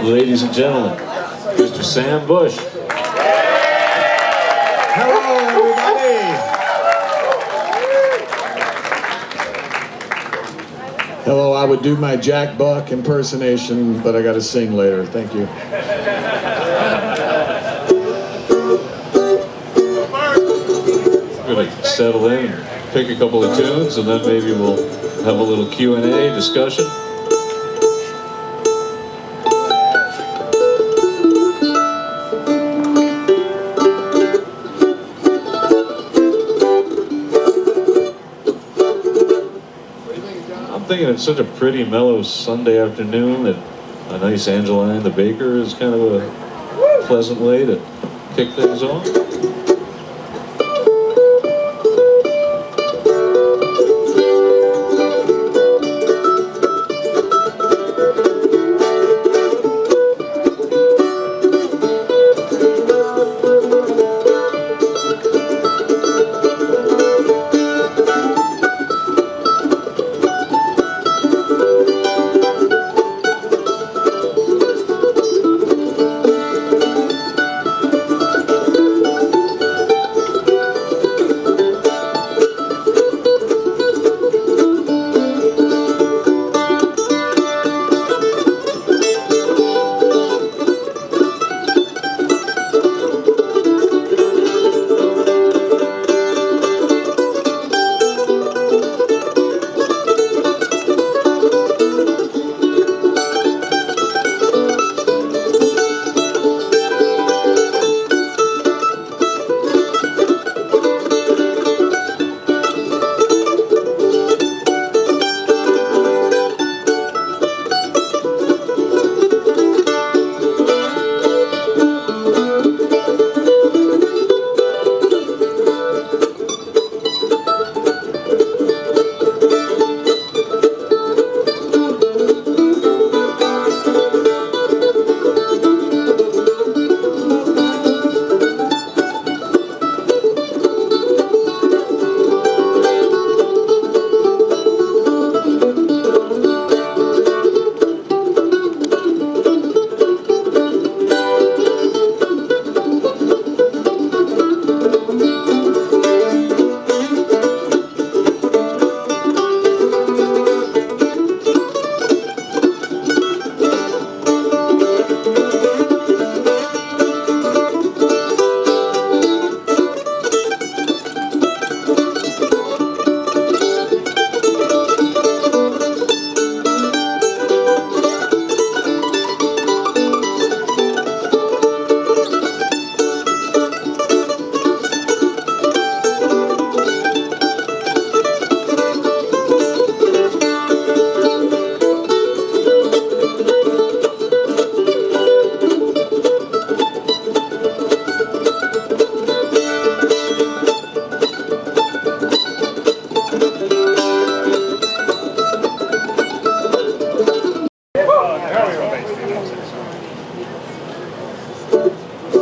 Ladies and gentlemen, Mr. Sam Bush. Hello, everybody. Hello, I would do my Jack Buck impersonation, but I got to sing later. Thank you. We're going to settle in, pick a couple of tunes, and then maybe we'll have a little Q&A discussion. I'm thinking it's such a pretty mellow Sunday afternoon that a nice Angeline the Baker is kind of a pleasant way to kick things off.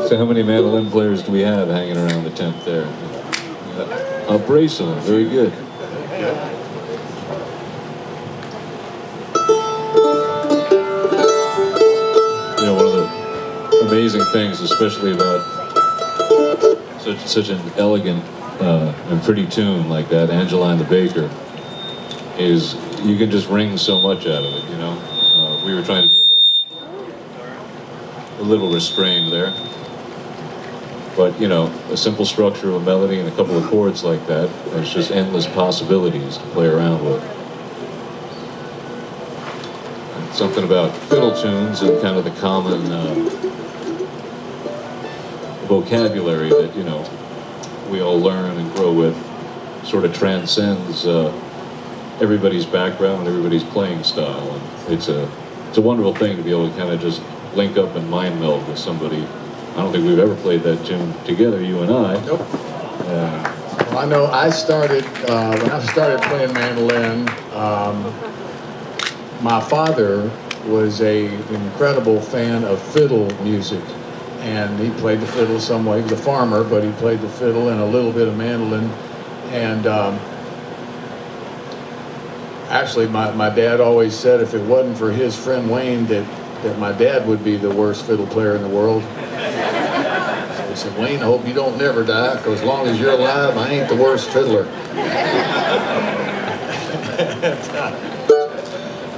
So how many mandolin players do we have hanging around the tent there? A brace of them, very good. You know, one of the amazing things, especially about such an elegant and pretty tune like that, Angeline the Baker, is you can just wring so much out of it, you know? We were trying to be a little restrained there. But, you know, a simple structure of a melody and a couple of chords like that, there's just endless possibilities to play around with. And something about fiddle tunes and kind of the common vocabulary that, you know, we all learn and grow with sort of transcends everybody's background and everybody's playing style. And it's a wonderful thing to be able to kind of just link up and mind meld with somebody. I don't think we've ever played that tune together, you and I. Nope. Well, I know I started, when I started playing mandolin, my father was an incredible fan of fiddle music. And he played the fiddle some way. He was a farmer, but he played the fiddle and a little bit of mandolin. And actually, my dad always said if it wasn't for his friend Wayne that that my dad would be the worst fiddle player in the world. So he said, Wayne, I hope you don't never die, because as long as you're alive, I ain't the worst fiddler.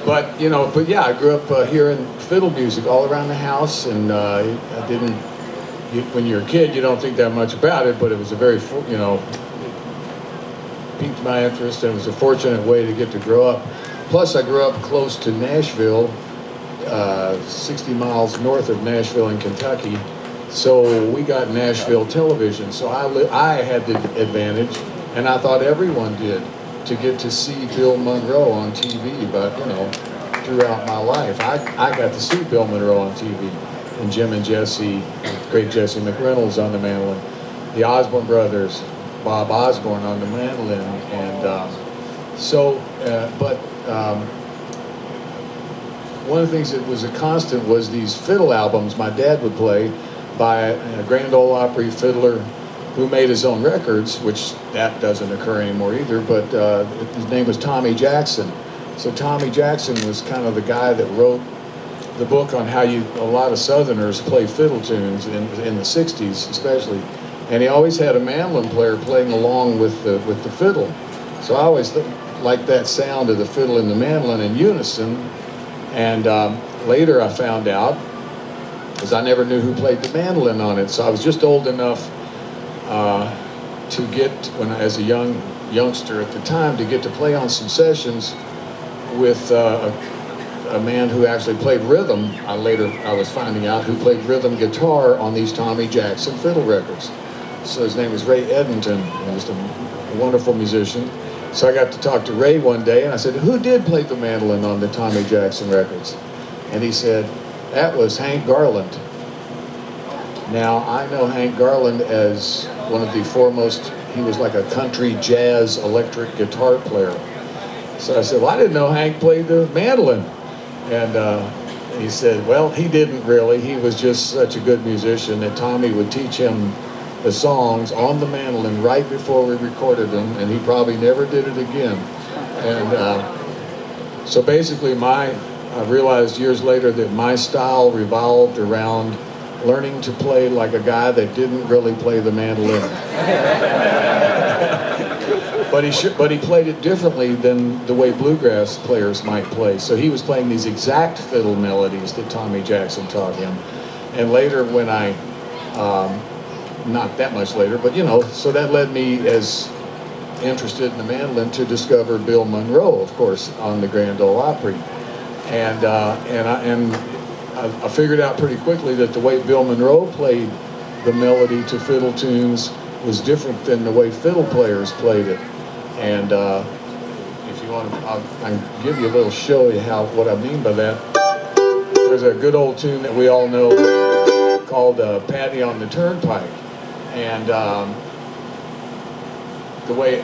But yeah, I grew up hearing fiddle music all around the house, and I didn't. When you're a kid, you don't think that much about it, but it was a very, it piqued my interest, and it was a fortunate way to get to grow up. Plus, I grew up close to Nashville, 60 miles north of Nashville in Kentucky. So we got Nashville television. So I had the advantage, and I thought everyone did, to get to see Bill Monroe on TV. But throughout my life, I got to see Bill Monroe on TV, and Jim and Jesse, great Jesse McReynolds on the mandolin, the Osborne brothers, Bob Osborne on the mandolin, and one of the things that was a constant was these fiddle albums my dad would play by a Grand Ole Opry fiddler who made his own records, which that doesn't occur anymore either, but his name was Tommy Jackson. So Tommy Jackson was kind of the guy that wrote the book on how a lot of Southerners play fiddle tunes in the 60s especially. And he always had a mandolin player playing along with the fiddle. So I always liked that sound of the fiddle and the mandolin in unison. And later I found out, because I never knew who played the mandolin on it. So I was just old enough to get, as a youngster at the time, to get to play on some sessions with a man who actually played rhythm. I was finding out who played rhythm guitar on these Tommy Jackson fiddle records. So his name was Ray Edmonton. He was a wonderful musician. So I got to talk to Ray one day, and I said, who did play the mandolin on the Tommy Jackson records? And he said, that was Hank Garland. Now, I know Hank Garland as one of the foremost, he was like a country jazz electric guitar player. So I said, well, I didn't know Hank played the mandolin. And he said, well, he didn't really. He was just such a good musician that Tommy would teach him the songs on the mandolin right before we recorded them, and he probably never did it again. And so basically I realized years later that my style revolved around learning to play like a guy that didn't really play the mandolin. But he played it differently than the way bluegrass players might play. So he was playing these exact fiddle melodies that Tommy Jackson taught him. And later when not that much later, but so that led me, as interested in the mandolin, to discover Bill Monroe, of course, on the Grand Ole Opry. And I figured out pretty quickly that the way Bill Monroe played the melody to fiddle tunes was different than the way fiddle players played it. And if you want, I can give you a little show you what I mean by that. There's a good old tune that we all know called "Patty on the Turnpike," and the way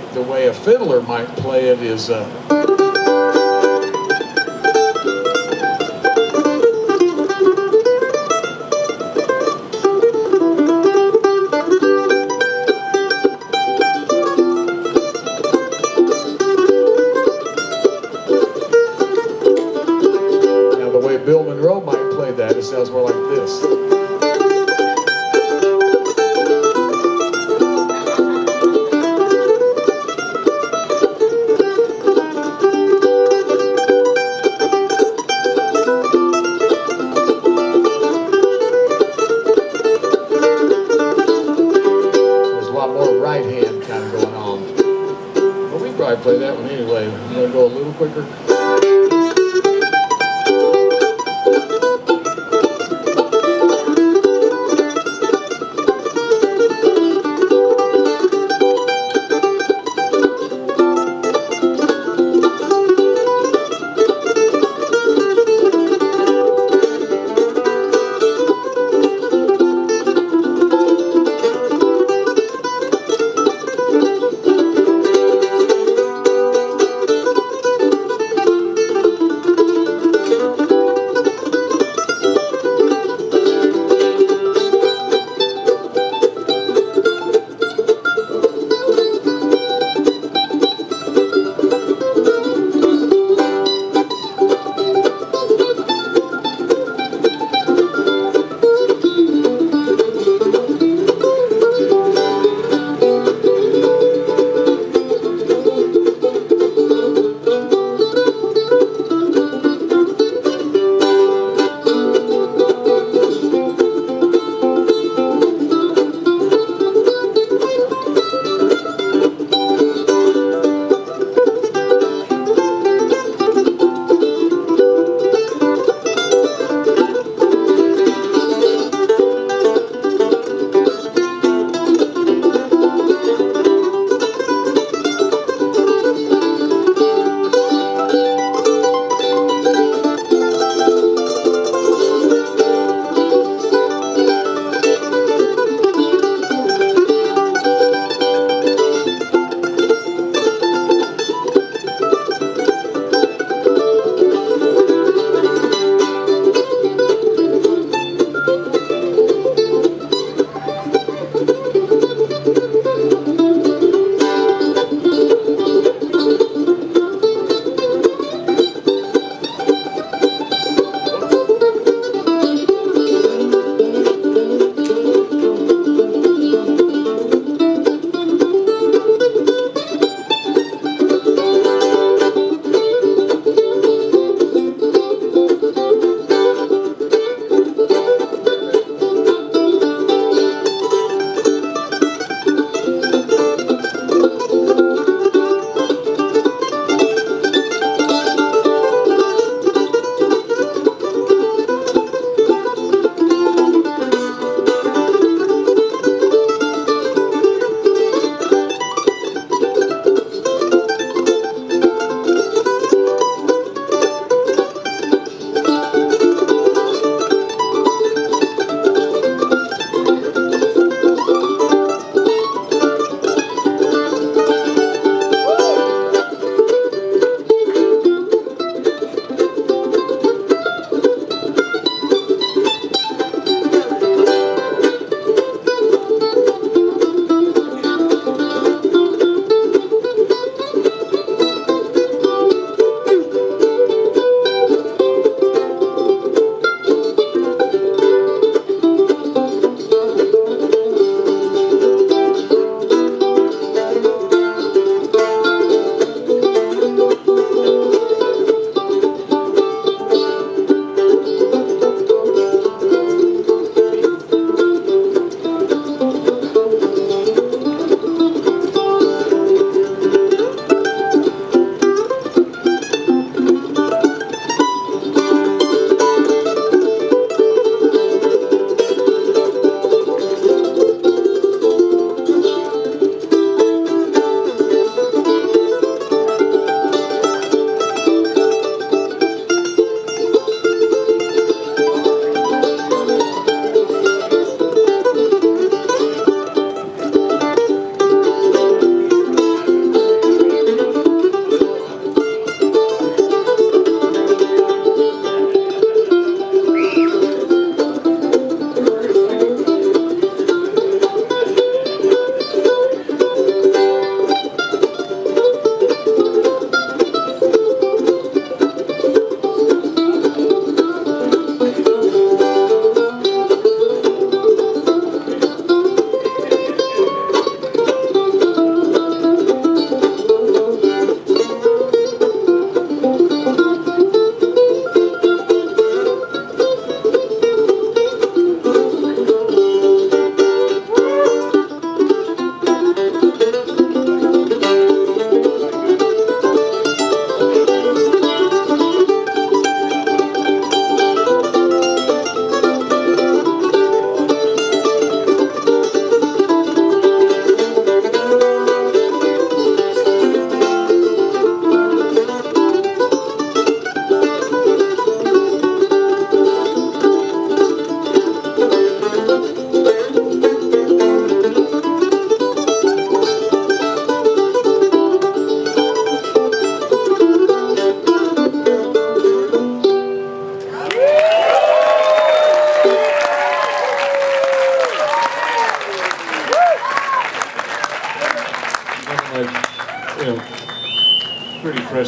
a fiddler might play it is. Bill Monroe might play that. It sounds more like this. There's a lot more right hand kind of going on. But we can probably play that one anyway. I'm going to go a little quicker.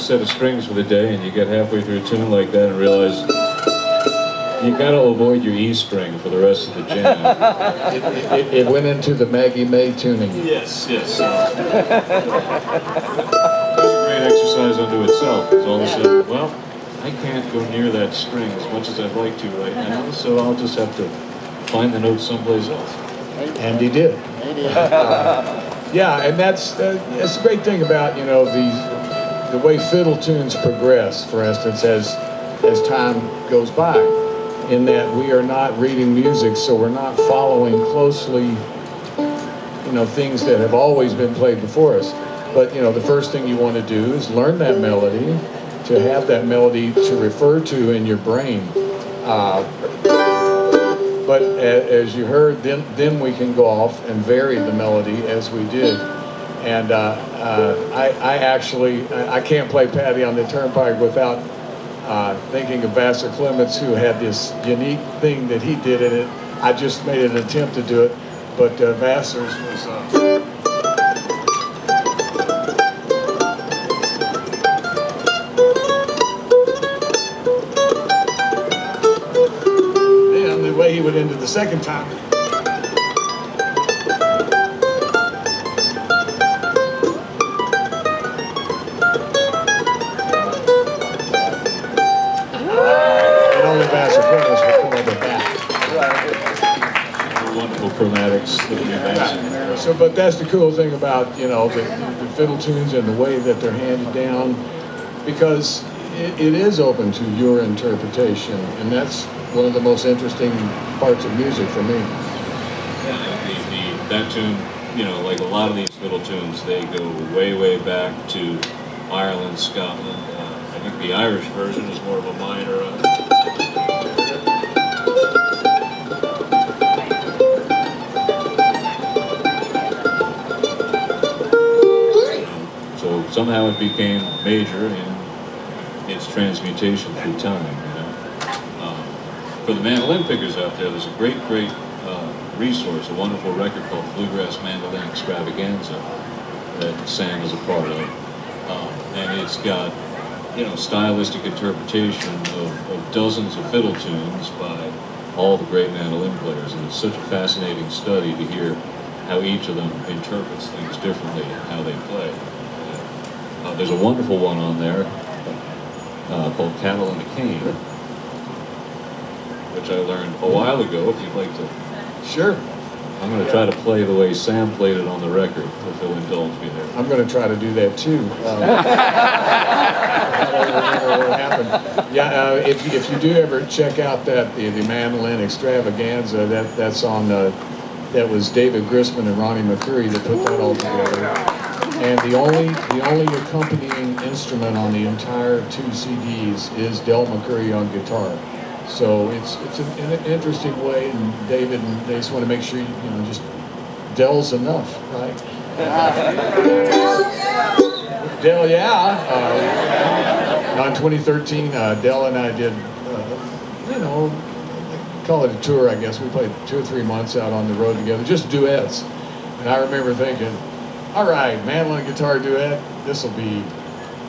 first set of strings for the day, and you get halfway through a tune like that and realize you got to avoid your E string for the rest of the jam. It went into the Maggie May tuning. Yes, yes. It was a great exercise unto itself. It's all of a sudden, well, I can't go near that string as much as I'd like to right now, so I'll just have to find the notes someplace else. And he did. Yeah, and that's the great thing about, you know, the way fiddle tunes progress, for instance, as time goes by, in that we are not reading music, so we're not following closely, you know, things that have always been played before us. But, you know, the first thing you want to do is learn that melody, to have that melody to refer to in your brain. But as you heard, then we can go off and vary the melody as we did. And I can't play Patty on the Turnpike without thinking of Vassar Clements, who had this unique thing that he did in it. I just made an attempt to do it, but Vassar's was... the way he would end it the second time. And only Vassar Clements would come over that. Wonderful chromatics that we mentioned. So, but that's the cool thing about, you know, the fiddle tunes and the way that they're handed down, because it is open to your interpretation, and that's one of the most interesting parts of music for me. Yeah, that tune, you know, like a lot of these fiddle tunes, they go way, way back to Ireland, Scotland. I think the Irish version is more of a minor. So somehow it became major in its transmutation through time. For the mandolin pickers out there, there's a great resource, a wonderful record called Bluegrass Mandolin Extravaganza that Sam is a part of. And it's got, you know, stylistic interpretation of dozens of fiddle tunes by all the great mandolin players. And it's such a fascinating study to hear how each of them interprets things differently and how they play. There's a wonderful one on there called Cattle and a Cane, which I learned a while ago, if you'd like to. Sure. I'm going to try to play the way Sam played it on the record, if he'll indulge me there. I'm going to try to do that too. I don't remember what happened. Yeah, if you do ever check out the mandolin extravaganza, that's on, that was David Grisman and Ronnie McCreary that put that all together. And the only accompanying instrument on the entire 2 CDs is Del McCreary on guitar. So it's an interesting way, and David and they just want to make sure you know, just Del's enough, right? Del, yeah. In 2013, Del and I did, you know, call it a tour, I guess. We played 2 or 3 months out on the road together, just duets. And I remember thinking, all right, mandolin guitar duet, this will be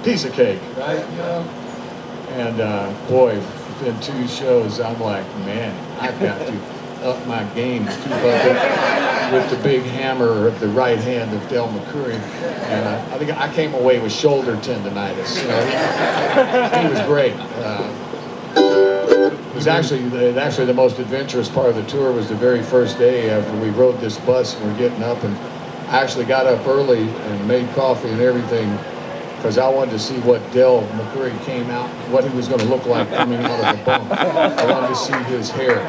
piece of cake, right? You know? And boy, in 2 shows, I'm like, man, I've got to up my game to keep up with the big hammer of the right hand of Del McCreary. And I think I came away with shoulder tendonitis. You know, he was great. It was actually the most adventurous part of the tour was the very first day after we rode this bus and we're getting up, and I actually got up early and made coffee and everything because I wanted to see what Del McCreary came out, what he was going to look like coming out of the bunk. I wanted to see his hair.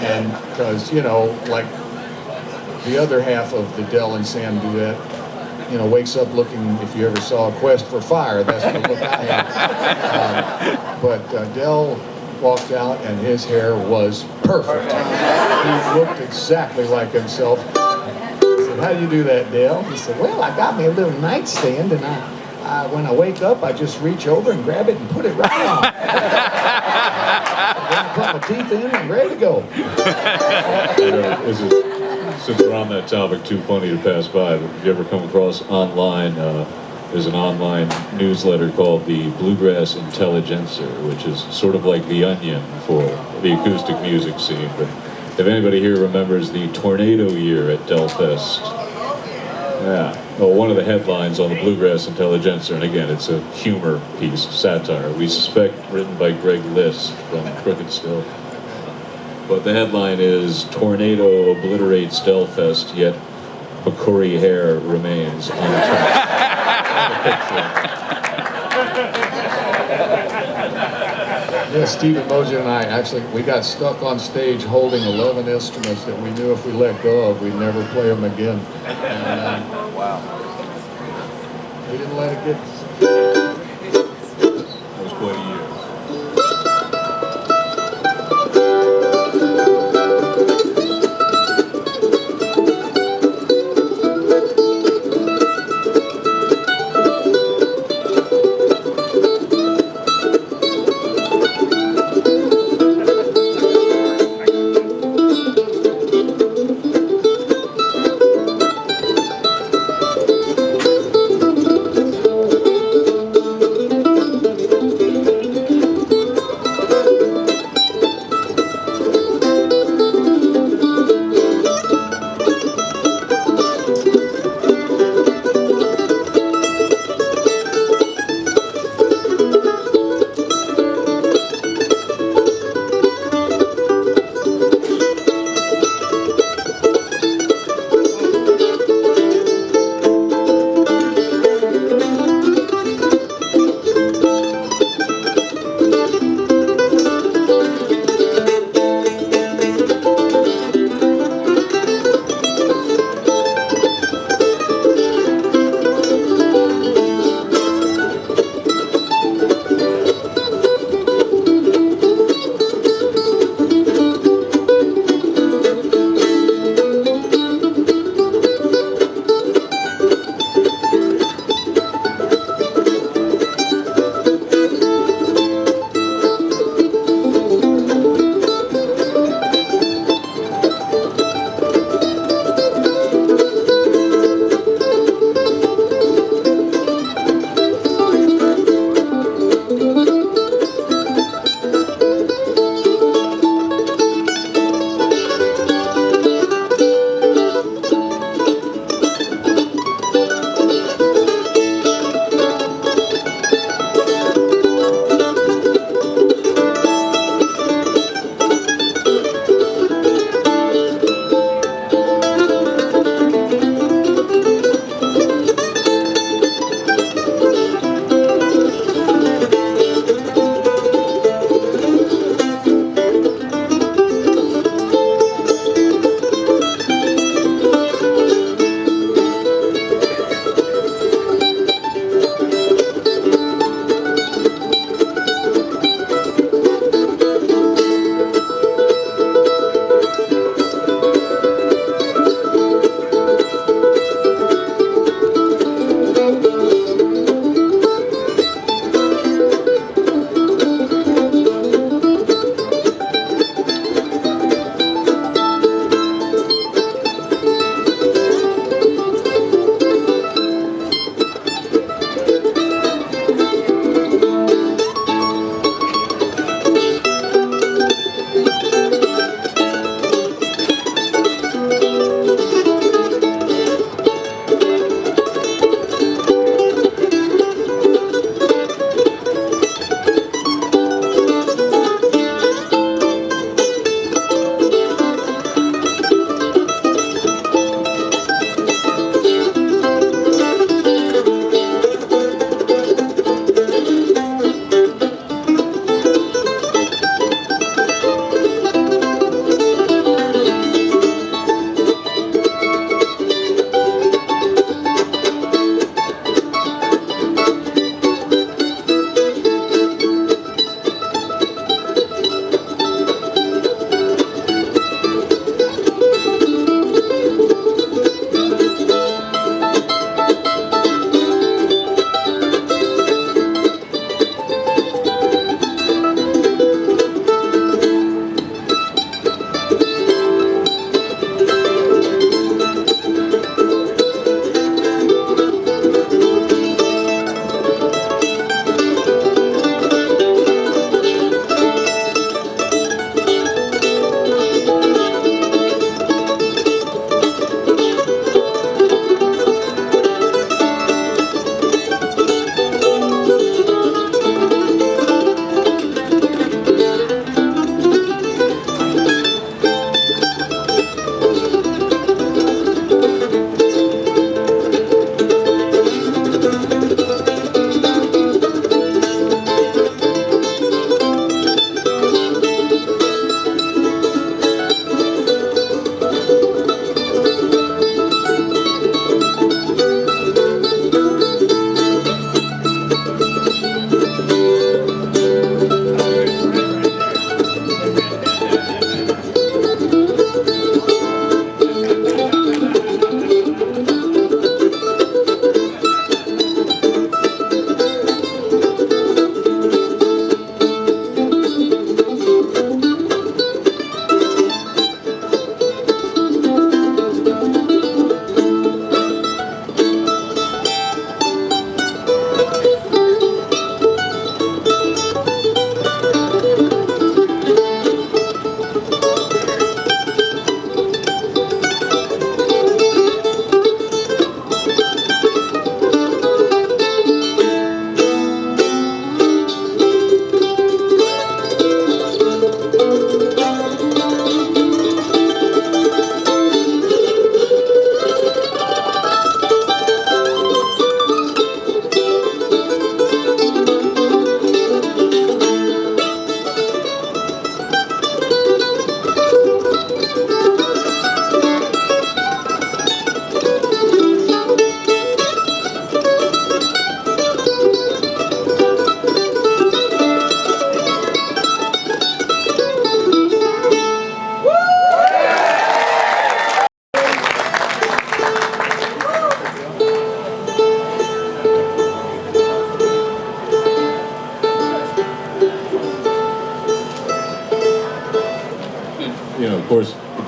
And because, you know, like the other half of the Del and Sam duet, you know, wakes up looking, if you ever saw A Quest for Fire, that's the look I had. But Del walked out and his hair was perfect. He looked exactly like himself. How do you do that, Dale? He said, well, I got me a little nightstand, and when I wake up, I just reach over and grab it and put it right on. Then I put my teeth in and ready to go. Since we're on that topic, too funny to pass by, but if you ever come across online, there's an online newsletter called the Bluegrass Intelligencer, which is sort of like the Onion for the acoustic music scene. But if anybody here remembers the tornado year at Delfest, yeah, well, one of the headlines on the Bluegrass Intelligencer, and again, it's a humor piece, satire, we suspect written by Greg Liss from Crooked Still. But the headline is, "Tornado obliterates Delfest, yet McCory hair remains untouched." Yeah, Stephen Moja and I actually, we got stuck on stage holding 11 instruments that we knew if we let go of, we'd never play them again. And, Wow. we didn't let it get... That was quite a year.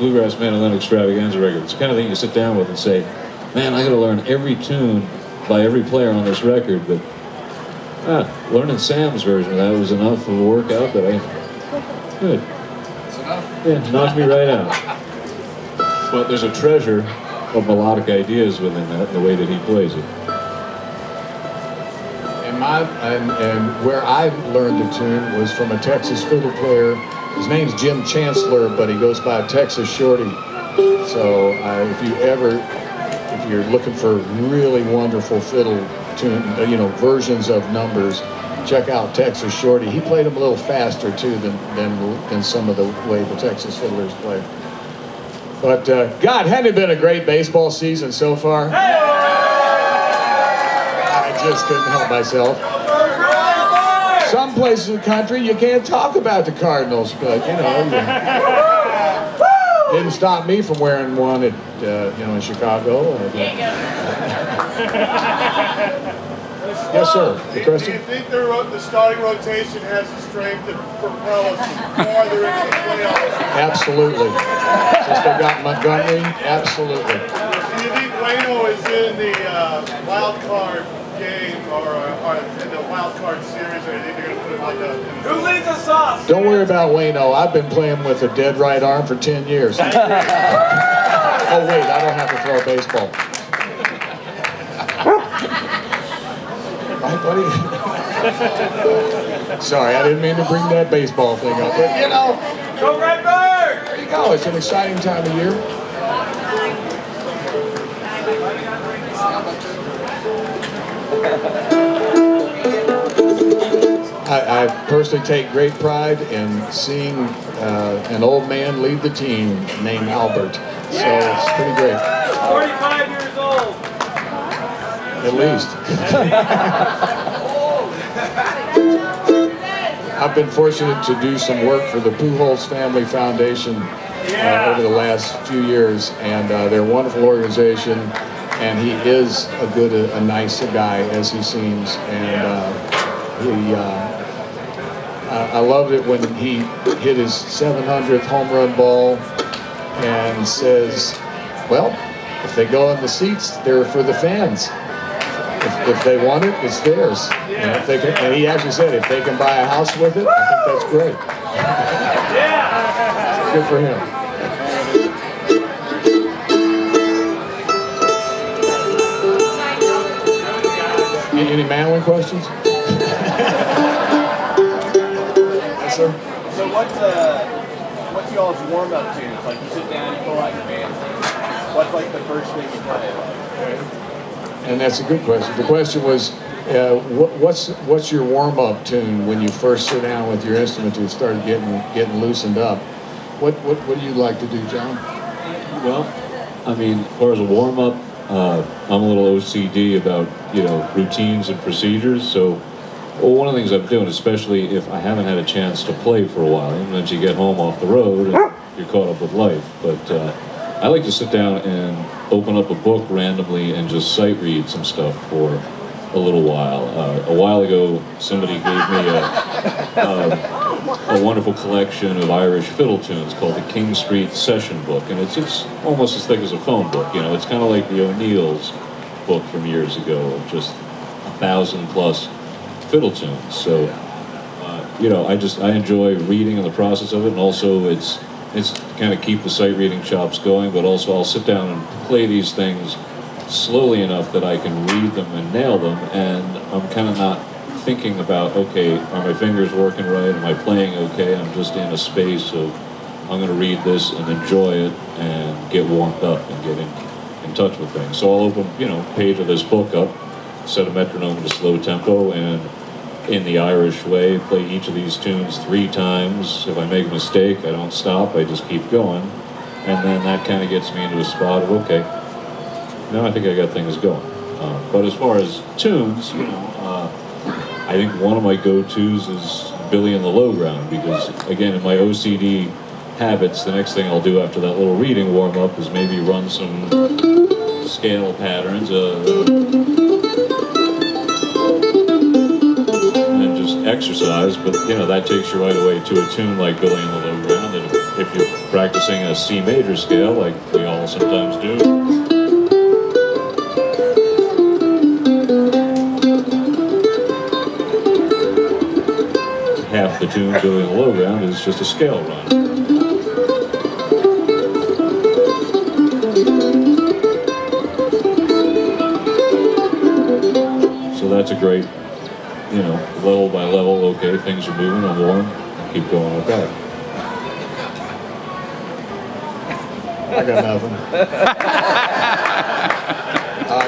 Bluegrass Mandolin Extravaganza record. It's the kind of thing you sit down with and say, man, I gotta learn every tune by every player on this record, but learning Sam's version of that was enough of a workout that good. That's enough. Yeah, knocked me right out. But there's a treasure of melodic ideas within that, the way that he plays it. And where I learned the tune was from a Texas fiddle player. His name's Jim Chancellor, but he goes by Texas Shorty. So if you're looking for really wonderful fiddle tune, versions of numbers, check out Texas Shorty. He played them a little faster too than some of the way the Texas fiddlers play. But God, hadn't it been a great baseball season so far? I just couldn't help myself. Some places in the country you can't talk about the Cardinals, but didn't stop me from wearing one at in Chicago. Yes, sir. The Do question? you think the starting rotation has the strength to propel us farther into the playoffs? Absolutely. Since they got Montgomery, absolutely. Do you think Waino is in the wild card game or in the wild card series, or do you think they're going to put him like a... Who leads us off? Don't worry about Waino. I've been playing with a dead right arm for 10 years. Oh, wait, I don't have to throw a baseball. Right, buddy? Sorry, I didn't mean to bring that baseball thing up. But, Go Redbird! there you go. It's an exciting time of year. I personally take great pride in seeing an old man lead the team named Albert. So it's pretty great. 45 years old! At least. I've been fortunate to do some work for the Pujols Family Foundation over the last few years, and they're a wonderful organization, and he is a nice guy as he seems, and I loved it when he hit his 700th home run ball and says, well, if they go in the seats, they're for the fans. If they want it, it's theirs. And if they can, and he actually said, if they can buy a house with it, I think that's great. Good for him. Any Manlin questions? Yes, sir. So what's y'all's warm-up tunes? Like you sit down, you pull out your band. What's like the first thing you play? And that's a good question. The question was, what's your warm-up tune when you first sit down with your instrument to start getting loosened up? What do you like to do, John? Well, I mean, as far as a warm-up, I'm a little OCD about, routines and procedures. So, one of the things I'm doing, especially if I haven't had a chance to play for a while, and once you get home off the road, you're caught up with life. But I like to sit down and open up a book randomly and just sight read some stuff for a little while. A while ago, somebody gave me a wonderful collection of Irish fiddle tunes called the King Street Session Book, and it's almost as thick as a phone book. It's kind of like the O'Neill's book from years ago of just 1,000+ fiddle tunes. So, I enjoy reading in the process of it, and also it's kind of keep the sight reading chops going, but also I'll sit down and play these things slowly enough that I can read them and nail them, and I'm kind of not thinking about, okay, are my fingers working right, am I playing okay? I'm just in a space of, I'm going to read this and enjoy it and get warmed up and get in touch with things. So I'll open, page of this book up, set a metronome to slow tempo, and in the Irish way, play each of these tunes 3 times. If I make a mistake, I don't stop, I just keep going. And then that kind of gets me into a spot of, okay, now I think I got things going. But as far as tunes, I think one of my go-tos is Billy and the Low Ground, because, again, in my OCD habits, the next thing I'll do after that little reading warm-up is maybe run some scale patterns, and just exercise, but that takes you right away to a tune like Billy and the Low Ground. And if you're practicing a C major scale, like we all sometimes do, half the tune doing a low round is just a scale run. So that's a great, you know, level by level, okay, things are moving, I'm warm, keep going with that. I got nothing.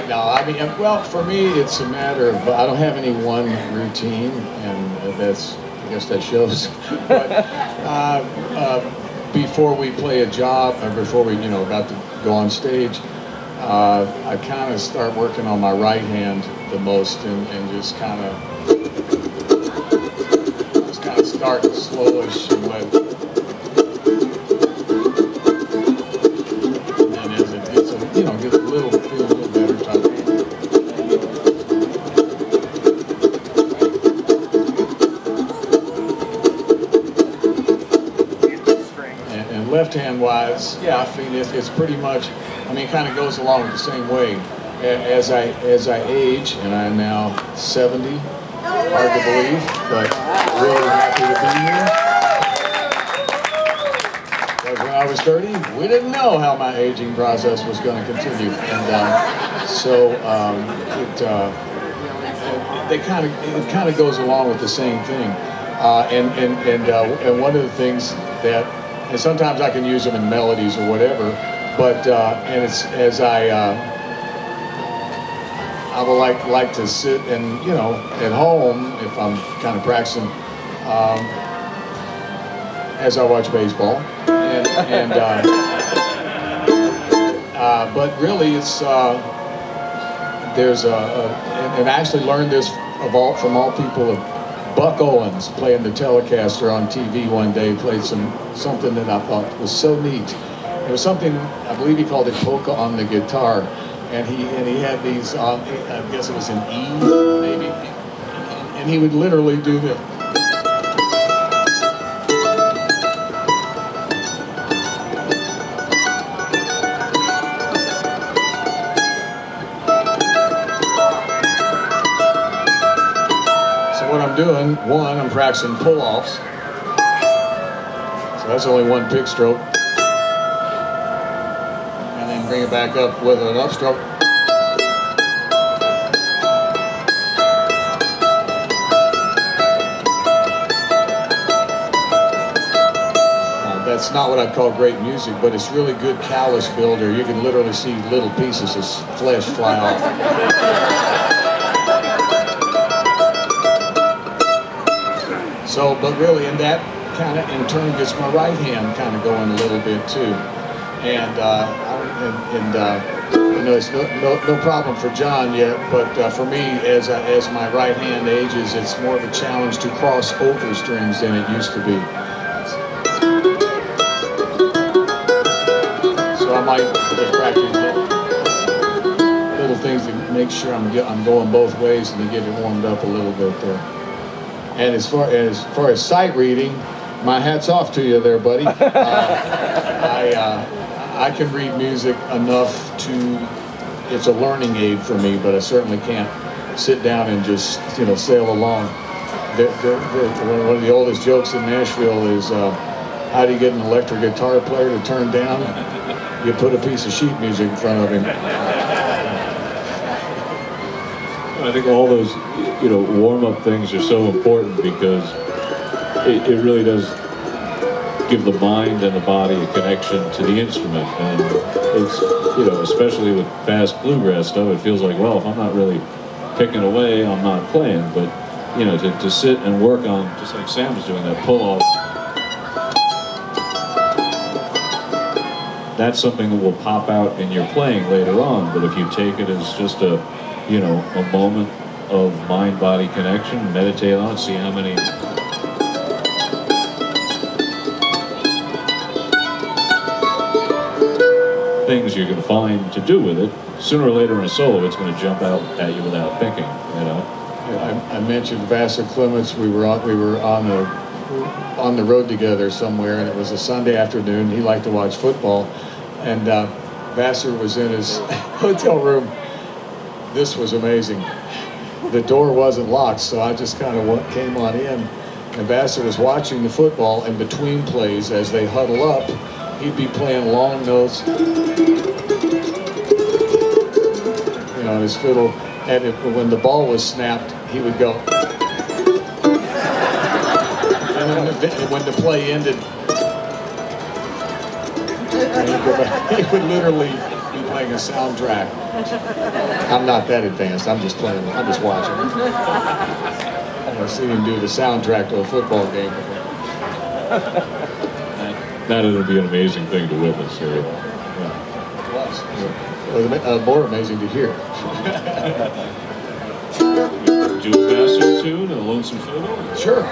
No, I mean, well, for me, it's a matter of, I don't have any one routine, and that's, I guess that shows. But before we play a job, or before we, you know, about to go on stage, I kind of start working on my right hand the most, and just kind of start slowish and let. And as it gets, you know, gets a little better time. And left hand wise, yeah, I mean it's pretty much. I mean, it kind of goes along the same way. As I age, and I'm now 70, hard to believe, but really happy to be here. Because when I was 30, we didn't know how my aging process was going to continue, and so it kind of goes along with the same thing. And one of the things that, and sometimes I can use them in melodies or whatever, but and it's as I would like to sit and, you know, at home if I'm kind of practicing as I watch baseball, but really it's there's and I actually learned this from all people of Buck Owens playing the Telecaster on TV one day, played something that I thought was so neat. It was something, I believe he called it polka on the guitar, and he had these on, I guess it was an E maybe, and he would literally do this. So what I'm doing, one, I'm practicing pull-offs, so that's only one pick stroke. Bring it back up with an upstroke. That's not what I'd call great music, but it's really good callus builder. You can literally see little pieces of flesh fly off. So, but really, and that kind of in turn gets my right hand kind of going a little bit too. And you know, it's no problem for John yet, but for me, as my right hand ages, it's more of a challenge to cross over strings than it used to be. So I might just practice little things to make sure I'm going both ways and to get it warmed up a little bit there. And as far as sight reading, my hat's off to you there, buddy. I can read music enough to, it's a learning aid for me, but I certainly can't sit down and just, you know, sail along. One of the oldest jokes in Nashville is, how do you get an electric guitar player to turn down? You put a piece of sheet music in front of him. I think all those, you know, warm-up things are so important because it really does give the mind and the body a connection to the instrument, and it's, you know, especially with fast bluegrass stuff, it feels like, well, if I'm not really picking away, I'm not playing. But, you know, to sit and work on, just like Sam was doing, that pull-off, that's something that will pop out in your playing later on. But if you take it as just a, you know, a moment of mind-body connection, meditate on it, see how many things you can find to do with it, sooner or later in a solo, it's going to jump out at you without thinking, you know. I mentioned Vassar Clements. We were on on the road together somewhere, and it was a Sunday afternoon. He liked to watch football, and Vassar was in his hotel room. This was amazing. The door wasn't locked, so I just kind of came on in, and Vassar was watching the football, and between plays, as they huddle up, he'd be playing long notes, on his fiddle, and when the ball was snapped, he would go. And when the play ended, he would literally be playing a soundtrack. I'm not that advanced. I'm just playing. I'm just watching. I've seen him do the soundtrack to a football game before. That would be an amazing thing to witness here. It was more amazing to hear. Do a Vassar tune and a Lonesome Fiddle? Sure.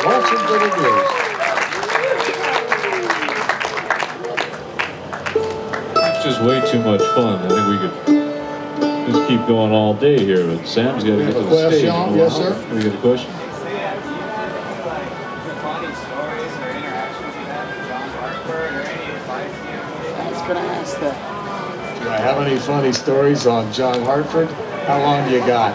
Lonesome for the Blues. It's just way too much fun. I think we could just keep going all day here, but Sam's got to get to the stage. Question? Yes, sir. We got a question? Funny stories or interactions you had with John Hartford or any advice you I was going to ask that. Do I have any funny stories on John Hartford? How long you got?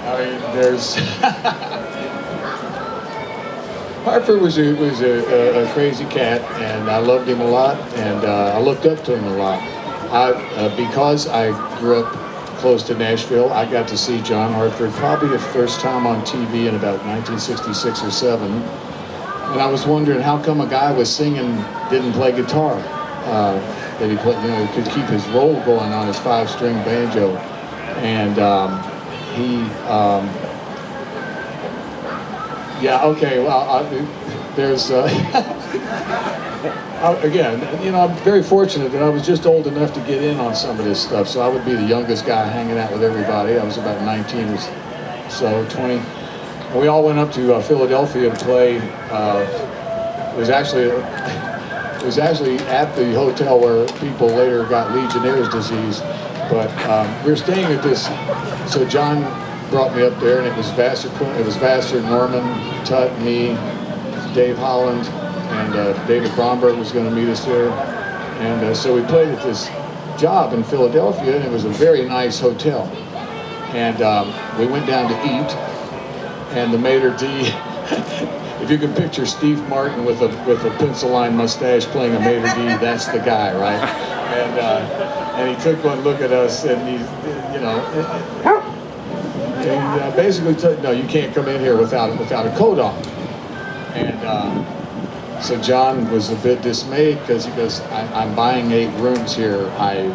I mean, there's Hartford was a crazy cat, and I loved him a lot, and I looked up to him a lot. Because I grew up close to Nashville, I got to see John Hartford probably the first time on TV in about 1966 or 7. And I was wondering how come a guy was singing didn't play guitar. That he played, he could keep his roll going on his 5-string banjo, and there's again, I'm very fortunate that I was just old enough to get in on some of this stuff, so I would be the youngest guy hanging out with everybody. I was about 19 or so, 20. And we all went up to Philadelphia to play. It was actually at the hotel where people later got Legionnaire's disease. But we were staying at this. So John brought me up there, and it was Vassar, Norman, Tut, me, Dave Holland, and David Bromberg was going to meet us there. And so we played at this job in Philadelphia, and it was a very nice hotel. And we went down to eat, and the maitre d'. If you can picture Steve Martin with a pencil line mustache playing a maitre d', that's the guy, right? And he took one look at us, and he basically said, "No, you can't come in here without a coat on." And so John was a bit dismayed because he goes, "I'm buying 8 rooms here. I'm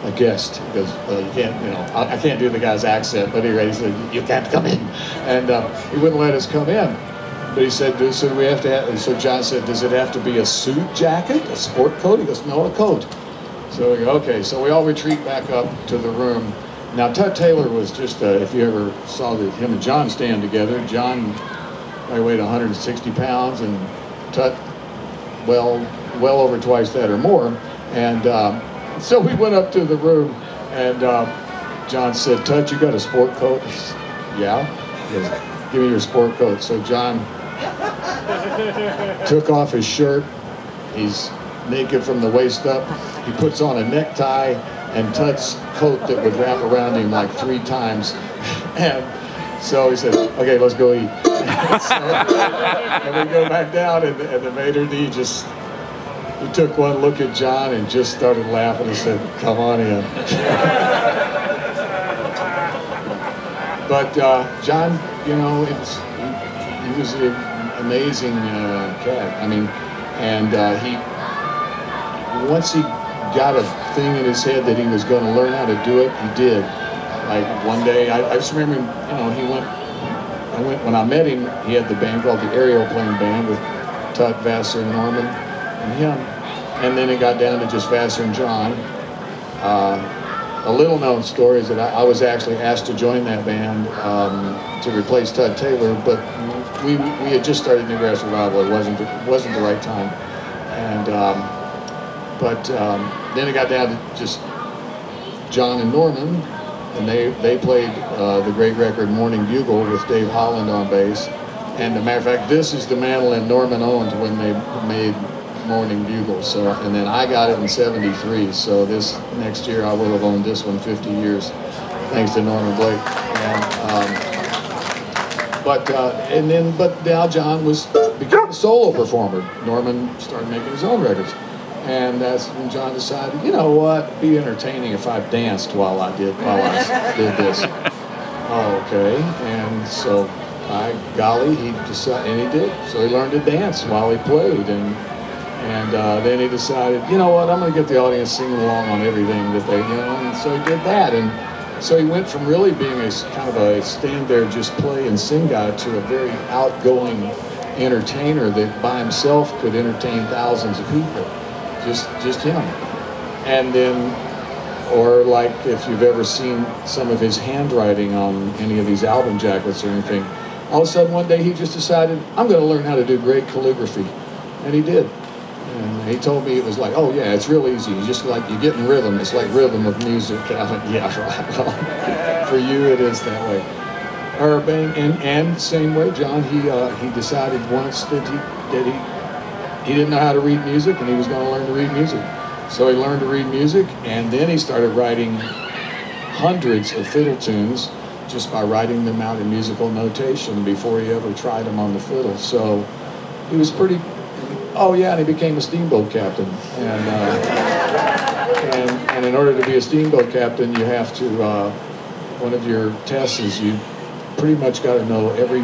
a guest." He goes, "Well, you can't, I can't do the guy's accent," but anyway, he said, "You can't come in." And he wouldn't let us come in. But he said, so we have to have, and so John said, "Does it have to be a suit jacket, a sport coat?" He goes, "No, a coat." So we go, okay. So we all retreat back up to the room. Now, Tut Taylor was just, if you ever saw him and John stand together, John weighed 160 pounds, and Tut, well over twice that or more. And so we went up to the room, and John said, "Tut, you got a sport coat?" I said, "Yeah." He goes, "Give me your sport coat." So John took off his shirt. He's naked from the waist up. He puts on a necktie and Tut's coat that would wrap around him like 3 times. And so he said, "Okay, let's go eat." And we go back down, and the maitre d' just, he took one look at John and just started laughing and said, "Come on in." But John, he was an amazing cat. I mean, and once he got a thing in his head that he was going to learn how to do it, he did. Like one day, I just remember, when I met him, he had the band called the Aeroplane Band with Tut, Vassar, Norman, and him. And then it got down to just Vassar and John. A little known story is that I was actually asked to join that band to replace Tut Taylor, but we had just started Newgrass Revival. It wasn't the right time. And but then it got down to just John and Norman, and they played the great record Morning Bugle with Dave Holland on bass. And as a matter of fact, this is the mandolin Norman owned when they made Morning Bugle. So, and then I got it in '73. So this next year I will have owned this one 50 years, thanks to Norman Blake. But now John became a solo performer. Norman started making his own records. And that's when John decided, you know what, it'd be entertaining if I danced while I did this. Oh, okay. And so, by golly, he decided, and he did. So he learned to dance while he played, and then he decided, you know what, I'm going to get the audience singing along on everything that they, and so he did that. And so he went from really being a kind of a stand there, just play and sing guy to a very outgoing entertainer that by himself could entertain thousands of people. Just him. And then Or like if you've ever seen some of his handwriting on any of these album jackets or anything, all of a sudden one day he just decided, I'm going to learn how to do great calligraphy. And he did. And he told me it was like, oh yeah, it's real easy. You just like, you get in rhythm. It's like rhythm of music. And I went, yeah, right. Well, for you it is that way. And same way, John, he decided once that he didn't know how to read music and he was going to learn to read music. So he learned to read music, and then he started writing hundreds of fiddle tunes just by writing them out in musical notation before he ever tried them on the fiddle. So he was pretty, oh yeah, and he became a steamboat captain. And in order to be a steamboat captain, you have to, one of your tests is you pretty much got to know every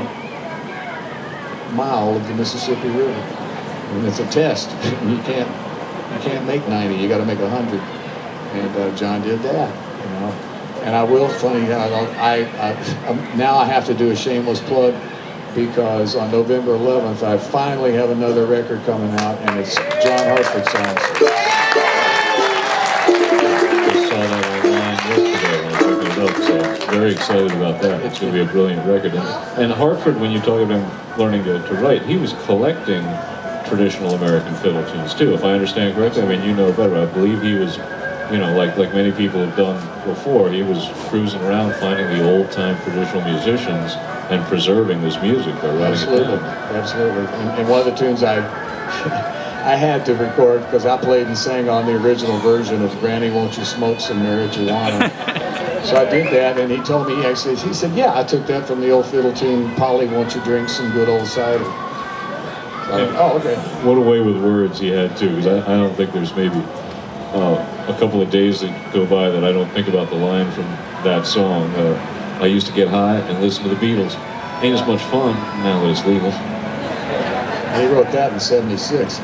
mile of the Mississippi River. I mean, it's a test. You can't make 90. You got to make 100. And John did that, you know. And I will, funny, now I have to do a shameless plug because on November 11th, I finally have another record coming out, and it's John Hartford songs. Just saw that online yesterday when I took it up, so very excited about that. It's going to be a brilliant record. And Hartford, when you talk about him learning to write, he was collecting traditional American fiddle tunes too, if I understand correctly. I mean, you know better. I believe he was, you know, like many people have done before, he was cruising around finding the old-time traditional musicians and preserving this music by writing it down. Absolutely. And one of the tunes I had to record, because I played and sang on the original version of Granny, Won't You Smoke Some Marijuana? So I did that, and he told me, he said, yeah, I took that from the old fiddle tune, Polly, Won't You Drink Some Good Old Cider? Oh, okay. What a way with words he had too, because I don't think there's maybe a couple of days that go by that I don't think about the line from that song. I used to get high and listen to the Beatles. Ain't as much fun now that it's legal. He wrote that in '76.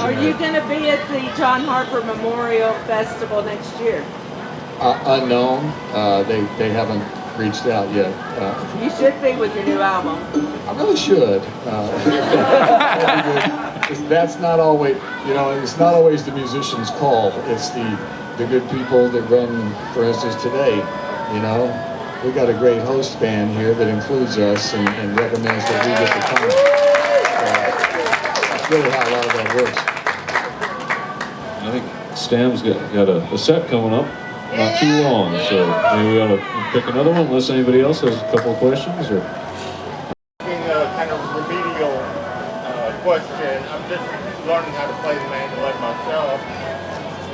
Are you going to be at the John Harper Memorial Festival next year? Unknown. They haven't reached out yet. You should be with your new album. I really should. That's not always, you know, it's not always the musician's call. It's the good people that run, for instance, today. You know, we got a great host band here that includes us and recommends that we get the come. That's really how a lot of that works. I think Stam's got a set coming up, not too long, so maybe we ought to pick another one unless anybody else has a couple of questions. Or Kind of remedial question. I'm just learning how to play the mandolin myself,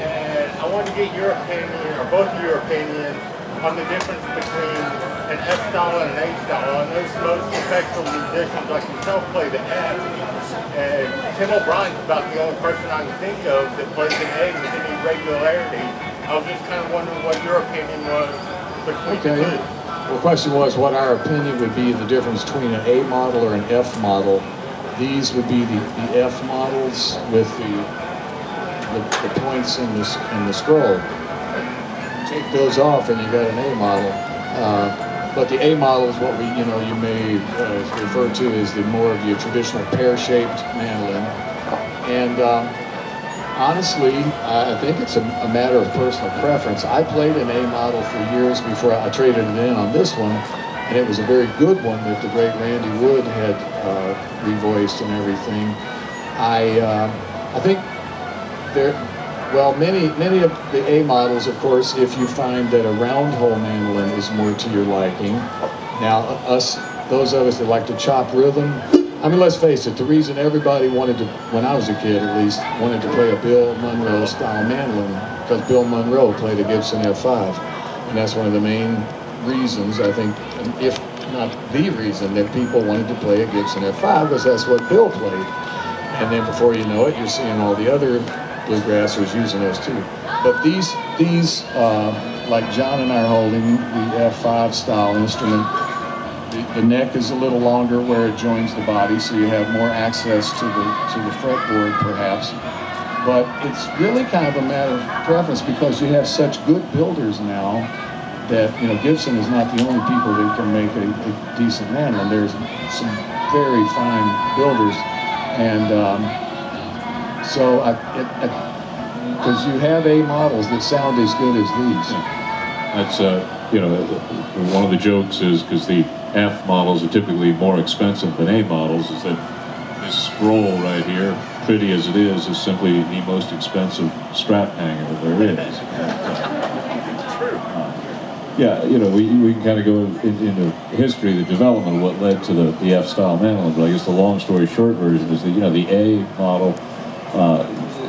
and I wanted to get your opinion, or both of your opinions, on the difference between an F style and an A style. I know most professional musicians like yourself play the F, and Tim O'Brien's about the only person I can think of that plays an A with any regularity. I was just kind of wondering what your opinion was between the two. Well, the question was what our opinion would be the difference between an A model or an F model. These would be the F models with the points in the scroll. Take those off and you got an A model. But the A model is what you may refer to as the more of your traditional pear-shaped mandolin. And honestly, I think it's a matter of personal preference. I played an A model for years before I traded it in on this one, and it was a very good one that the great Randy Wood had revoiced and everything. I think many of the A models, of course, if you find that a round hole mandolin is more to your liking. Now, those of us that like to chop rhythm, I mean, let's face it, the reason everybody wanted to, when I was a kid at least, wanted to play a Bill Monroe style mandolin, because Bill Monroe played a Gibson F5. And that's one of the main reasons, I think, if not the reason, that people wanted to play a Gibson F5, because that's what Bill played. And then before you know it, you're seeing all the other bluegrassers using those too. But these like John and I are holding, the F5 style instrument, the neck is a little longer where it joins the body, so you have more access to the fretboard perhaps. But it's really kind of a matter of preference because you have such good builders now that, you know, Gibson is not the only people that can make a decent mandolin. There's some very fine builders, and so because you have A models that sound as good as these. That's, you know, one of the jokes is, because the F models are typically more expensive than A models, is that this scroll right here, pretty as it is simply the most expensive strap hanger there is. Yeah, you know, we can kind of go into history, the development of what led to the F-style mandolin, but I guess the long story short version is that, you know, the A model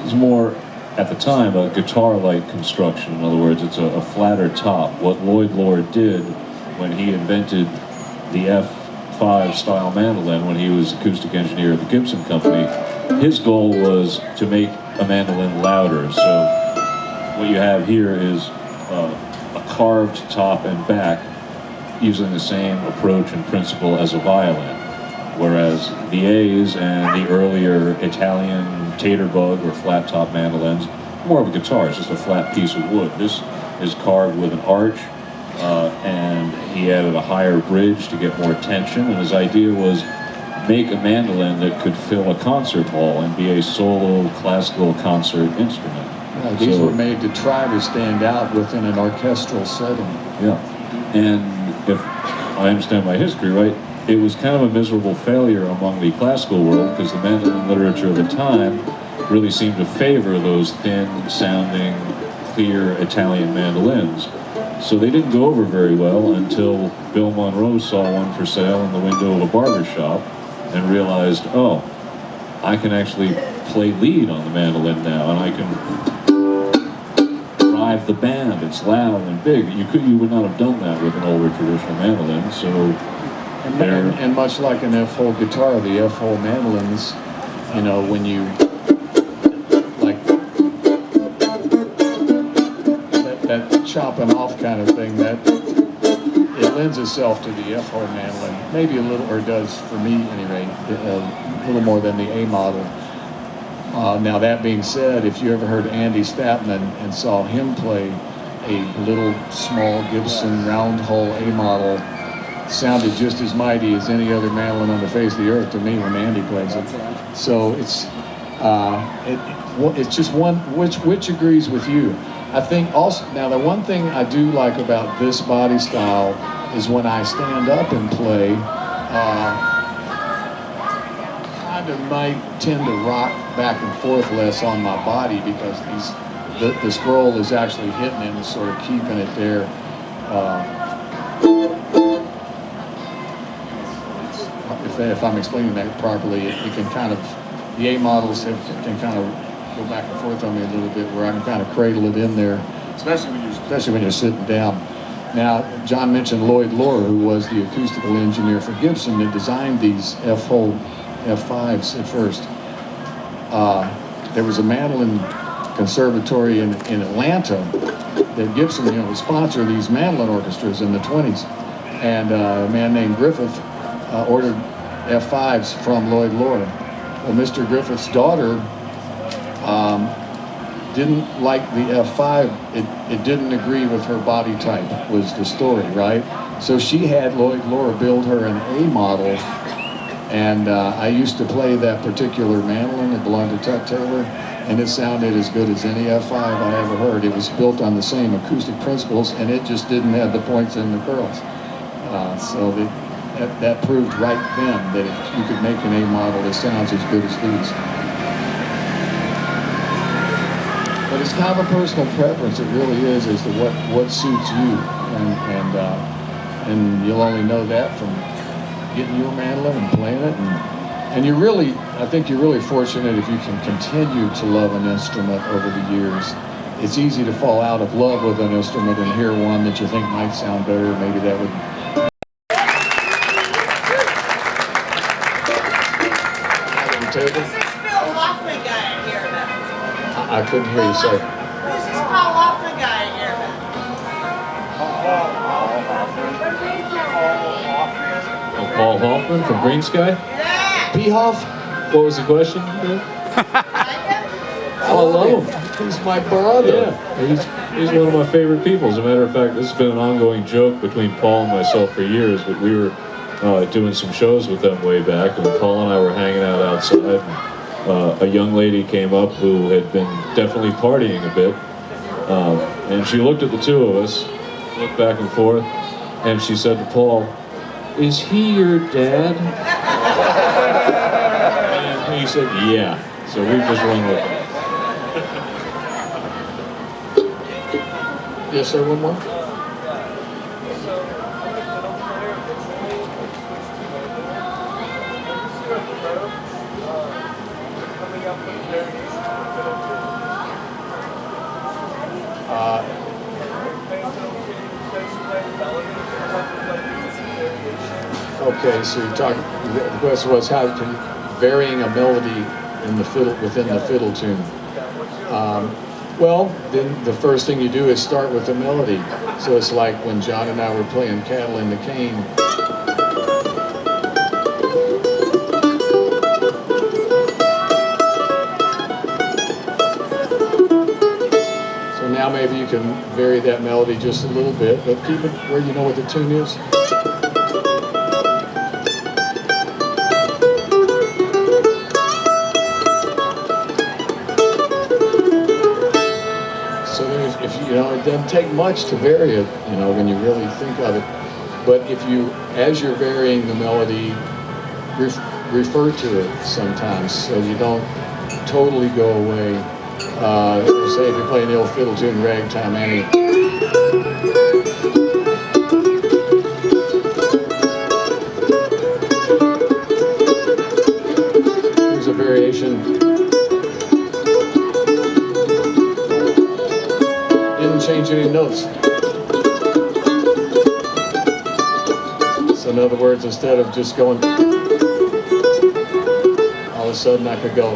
is more, at the time, a guitar-like construction. In other words, it's a flatter top. What Lloyd Loar did when he invented the F5 style mandolin, when he was acoustic engineer at the Gibson Company, his goal was to make a mandolin louder. So what you have here is a carved top and back using the same approach and principle as a violin. Whereas the A's and the earlier Italian taterbug or flat top mandolins, more of a guitar, it's just a flat piece of wood. This is carved with an arch, and he added a higher bridge to get more tension, and his idea was make a mandolin that could fill a concert hall and be a solo classical concert instrument. Yeah, these were made to try to stand out within an orchestral setting. Yeah, and if I understand my history right, it was kind of a miserable failure among the classical world, because the mandolin literature of the time really seemed to favor those thin-sounding, clear Italian mandolins. So they didn't go over very well until Bill Monroe saw one for sale in the window of a barber shop and realized, oh, I can actually play lead on the mandolin now, and I can drive the band. It's loud and big. You would not have done that with an older traditional mandolin. So. And much like an F-hole guitar, the F-hole mandolins, you know, when you, like, that chopping off kind of thing, that it lends itself to the F-hole mandolin, maybe a little, or does for me anyway, a little more than the A model. Now that being said, if you ever heard Andy Statman and saw him play a little small Gibson round hole A model, sounded just as mighty as any other mandolin on the face of the earth to me when Andy plays it. So it's just one which agrees with you. I think also, now the one thing I do like about this body style is when I stand up and play, kind of might tend to rock back and forth less on my body, because the scroll is actually hitting it and sort of keeping it there. If I'm explaining that properly, it can kind of, the A models can kind of go back and forth on me a little bit, where I can kind of cradle it in there, especially when you're sitting down. Now, John mentioned Lloyd Loar, who was the acoustical engineer for Gibson that designed these F-hole F5s at first. There was a mandolin conservatory in Atlanta that Gibson, you know, would sponsor these mandolin orchestras in the 20s. And a man named Griffith ordered F5s from Lloyd Loar. Well, Mr. Griffith's daughter didn't like the F5. It didn't agree with her body type, was the story, right? So she had Lloyd Loar build her an A model, and I used to play that particular mandolin. It belonged to Tut Taylor, and it sounded as good as any F5 I ever heard. It was built on the same acoustic principles, and it just didn't have the points and the curls. So that proved right then that you could make an A model that sounds as good as these. But it's kind of a personal preference. It really is, as to what suits you, and you'll only know that from getting you a mandolin and playing it. And you're really, I think you're really fortunate if you can continue to love an instrument over the years. It's easy to fall out of love with an instrument and hear one that you think might sound better. Maybe that would. Who's this Phil Hoffman guy I hear about? I couldn't hear you say. Who's this Paul Hoffman guy I hear about? Oh, Paul Hoffman from Green Sky? Yeah. P. Hoff? What was the question? Like him? I love him. He's my brother. Yeah, he's one of my favorite people. As a matter of fact, this has been an ongoing joke between Paul and myself for years, but we were doing some shows with them way back, and Paul and I were hanging out outside. And a young lady came up who had been definitely partying a bit, and she looked at the two of us, looked back and forth, and she said to Paul, "Is he your dad?" And he said, "Yeah." So we just run with it. Yes, sir, one more? Okay, so you're talking, the question was how can varying a melody in the fiddle, within the fiddle tune. Well, then the first thing you do is start with the melody. So it's like when John and I were playing Cattle in the Cane. So now maybe you can vary that melody just a little bit, but keep it where you know what the tune is. It doesn't take much to vary it, when you really think of it. But if you, as you're varying the melody, refer to it sometimes so you don't totally go away. Say if you're playing the old fiddle tune, Ragtime Annie. Here's a variation. Change any notes. So in other words, instead of just going, all of a sudden I could go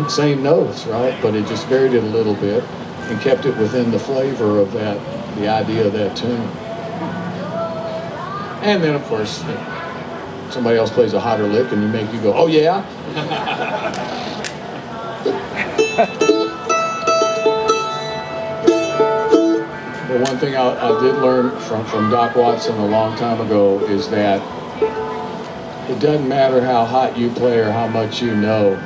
same notes, right? But it just varied it a little bit and kept it within the flavor of that, the idea of that tune. And then of course, somebody else plays a hotter lick and you go, oh yeah? The one thing I did learn from Doc Watson a long time ago is that it doesn't matter how hot you play or how much you know.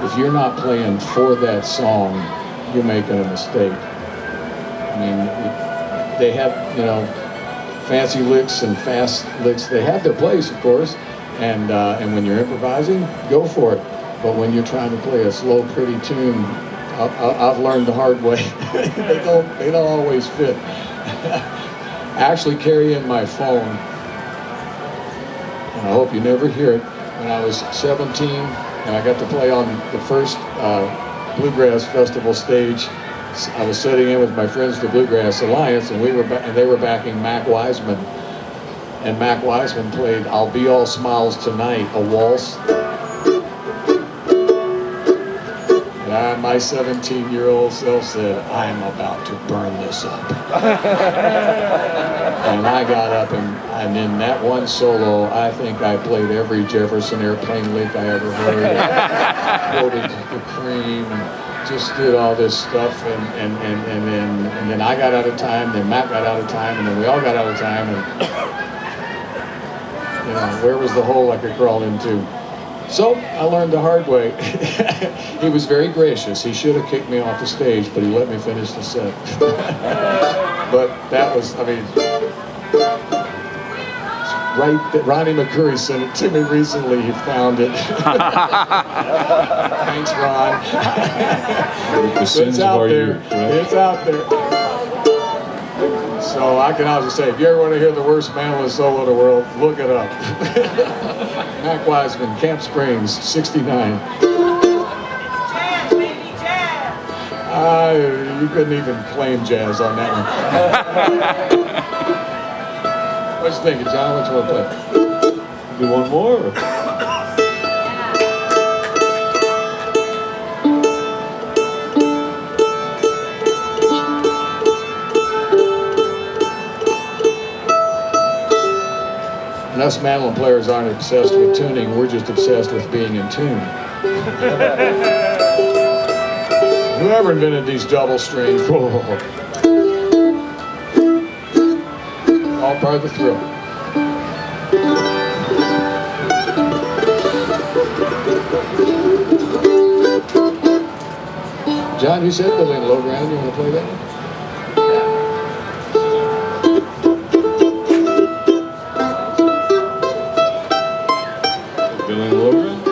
If you're not playing for that song, you're making a mistake. I mean, they have, fancy licks and fast licks. They have their place, of course, and when you're improvising, go for it. But when you're trying to play a slow, pretty tune, I've learned the hard way. they don't always fit. I actually carry in my phone, and I hope you never hear it. When I was 17, and I got to play on the first Bluegrass Festival stage, I was sitting in with my friends, the Bluegrass Alliance, and they were backing Mac Wiseman. And Mac Wiseman played "I'll Be All Smiles Tonight," a waltz. My 17-year-old self said, "I am about to burn this up." And I got up and in that one solo, I think I played every Jefferson Airplane lick I ever heard. Quoted the Cream and just did all this stuff. And then I got out of time, then Matt got out of time, and then we all got out of time. And where was the hole I could crawl into? So I learned the hard way. He was very gracious. He should have kicked me off the stage, but he let me finish the set. But that was, Ronnie McCurry sent it to me recently. He found it. Thanks, Ron. It's out there. It's out there. So I can also say, if you ever want to hear the worst mandolin solo in the world, look it up. Mac Wiseman, Camp Springs, 69. Jazz, baby, jazz. You couldn't even claim jazz on that one. What you thinking, John? What you want to play? Do one more? And us mandolin players aren't obsessed with tuning, we're just obsessed with being in tune. Whoever invented these double strings, all part of the thrill. John, you said Billy and Lowground. You want to play that one? Billy and Logan.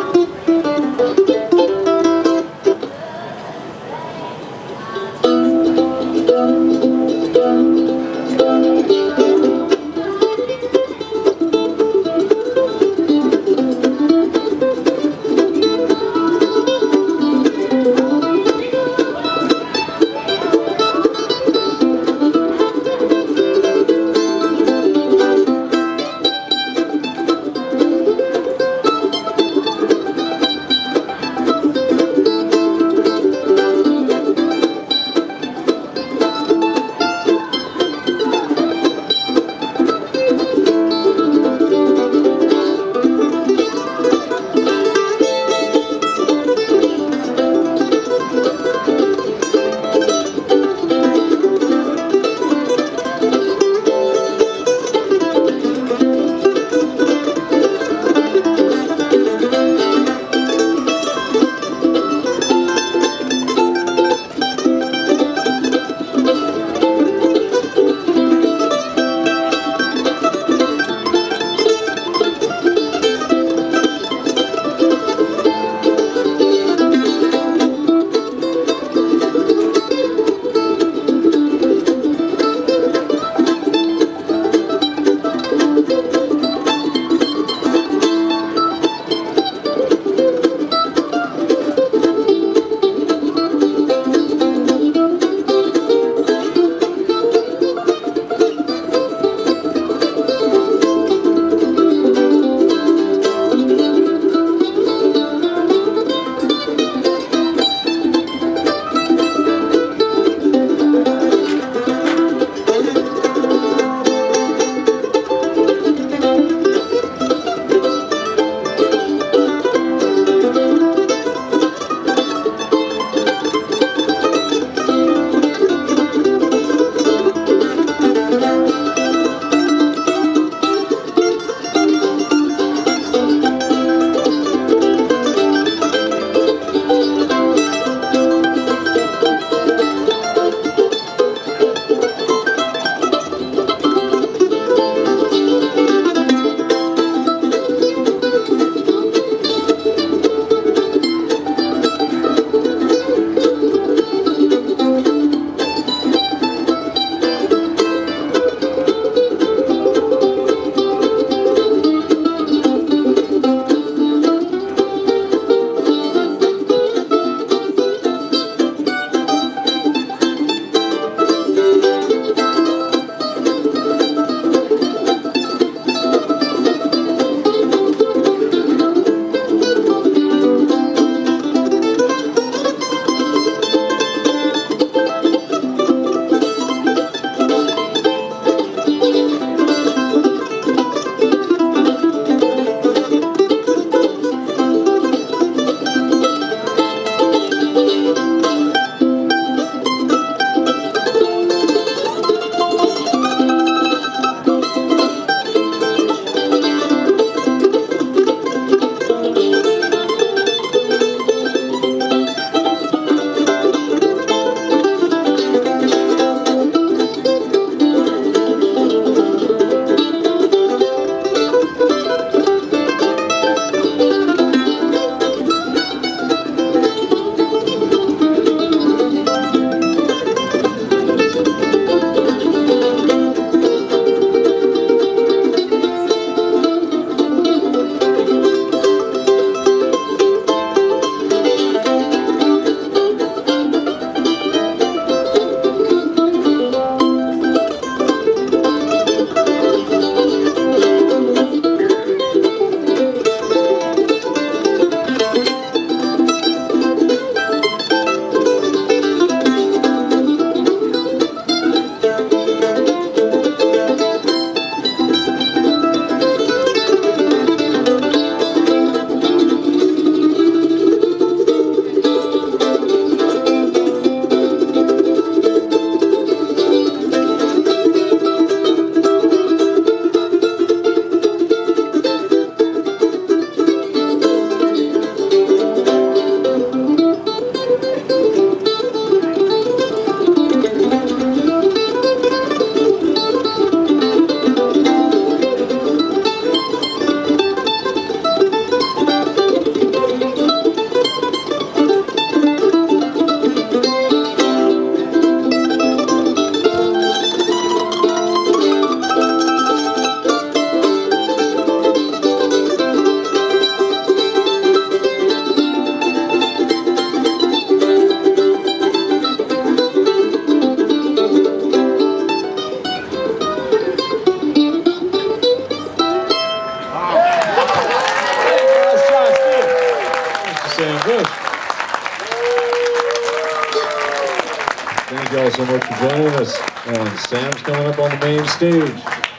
Thank you all so much for joining us. And Sam's coming up on the main stage.